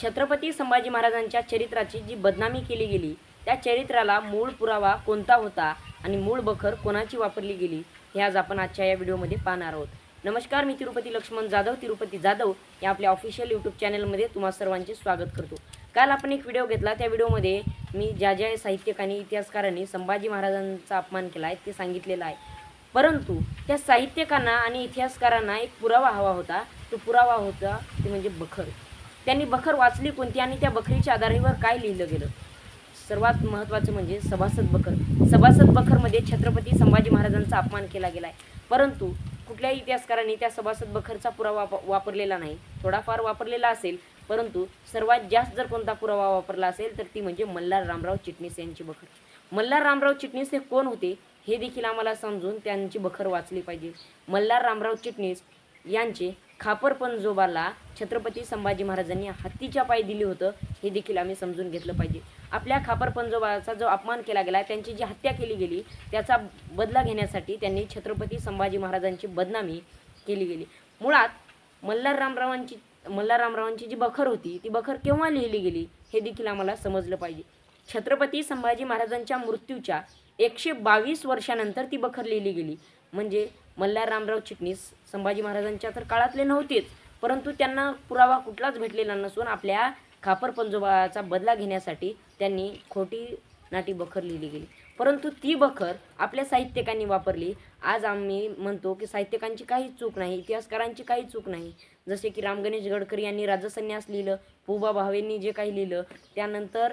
छत्रपती संभाजी महाराजांच्या चरित्राची जी बदनामी केली गेली त्या चरित्राला मूळ पुरावा कोणता होता आणि मूळ बखर कोणाची वापरली गेली हे आज आपण आजच्या या व्हिडिओमध्ये पाहणार आहोत। नमस्कार, मी तिरुपती लक्ष्मण जाधव तिरुपती जाधव या आपल्या ऑफिशियल यूट्यूब चॅनलमध्ये तुम्हा सर्वांचे स्वागत करतो। काल आपण एक व्हिडिओ घेतला, त्या व्हिडिओमध्ये मी ज्या साहित्यकांनी इतिहासकारांनी संभाजी महाराजांचा अपमान केला आहे ते सांगितलेलं आहे, परंतु त्या साहित्यकांना आणि इतिहासकारांना एक पुरावा हवा होता। तो पुरावा होता ते म्हणजे बखर। त्यांनी बखर वाचली कोणती आणि त्या बखरीच्या आधारावर काय लिहिलं गेलं। सर्वात महत्त्वाचं म्हणजे सभासद बखर। सभासद बखरमध्ये छत्रपती संभाजी महाराजांचा अपमान केला गेला आहे, परंतु कुठल्याही इतिहासकारांनी त्या सभासद बखरचा पुरावा वापरलेला नाही। थोडाफार वापरलेला असेल, परंतु सर्वात जास्त जर कोणता पुरावा वापरला असेल तर ती म्हणजे मल्हार रामराव चिटणीस यांची बखर। मल्हार रामराव चिटणीस हे कोण होते हे देखील आम्हाला समजून त्यांची बखर वाचली पाहिजे। मल्हार रामराव चिटणीस यांचे खापर पंजोबाला छत्रपती संभाजी महाराजांनी हत्तीच्या पायी दिले होतं हे देखील आम्ही समजून घेतलं पाहिजे। आपल्या खापर पंजोबाचा जो अपमान केला गेला, त्यांची जी हत्या केली गेली त्याचा बदला घेण्यासाठी त्यांनी छत्रपती संभाजी महाराजांची बदनामी केली गेली। मुळात मल्हार रामरावांची जी बखर होती ती बखर केव्हा लिहिली गेली हे देखील आम्हाला समजलं पाहिजे। छत्रपती संभाजी महाराजांच्या मृत्यूच्या 122 वर्षानंतर ती बखर लिहिली गेली। म्हणजे मल्हार रामराव चिटणीस संभाजी महाराजांच्या तर काळातले नव्हतेच, परंतु त्यांना पुरावा कुठलाच भेटलेला नसून आपल्या खापर पंजोबाचा बदला घेण्यासाठी त्यांनी खोटी नाटी बखर लिहिली गेली, परंतु ती बखर आपल्या साहित्यकांनी वापरली। आज आम्ही म्हणतो की साहित्यकांची काही चूक नाही, इतिहासकारांची काही चूक नाही। जसे की राम गणेश गडकरी यांनी राजसन्यास लिहिलं, पुबा भावेंनी जे काही लिहिलं, त्यानंतर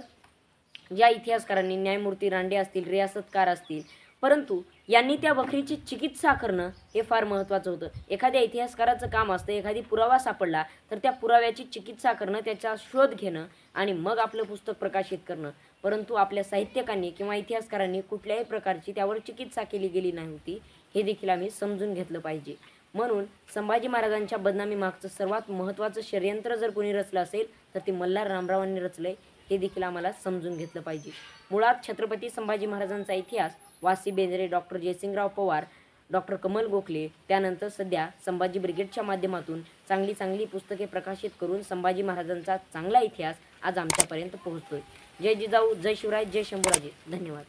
ज्या इतिहासकारांनी न्यायमूर्ती रांडे असतील, रियासतकार असतील, परंतु यांनी त्या बखरीची चिकित्सा करणं हे फार महत्त्वाचं होतं। एखाद्या इतिहासकाराचं काम असतं, एखादी पुरावा सापडला तर त्या पुराव्याची चिकित्सा करणं, त्याचा शोध घेणं आणि मग आपलं पुस्तक प्रकाशित करणं, परंतु आपल्या साहित्यकांनी किंवा इतिहासकारांनी कुठल्याही प्रकारची त्यावर चिकित्सा केली गेली नाही होती हे देखील आम्ही समजून घेतलं पाहिजे। म्हणून संभाजी महाराजांच्या बदनामी मागचं सर्वात महत्त्वाचं षडयंत्र जर कोणी रचलं असेल तर ते मल्हार रामरावांनी रचलंय हे देखील आम्हाला समजून घेतलं पाहिजे। मुळात छत्रपती संभाजी महाराजांचा इतिहास वासी बेंद्रे, डॉक्टर जयसिंगराव पवार, डॉक्टर कमल गोखले, त्यानंतर सध्या संभाजी ब्रिगेडच्या माध्यमातून चांगली पुस्तके प्रकाशित करून संभाजी महाराजांचा चांगला इतिहास आज आमच्यापर्यंत पोहोचतोय। जय जिजाऊ, जय शिवराय, जय शंभूराजे। धन्यवाद।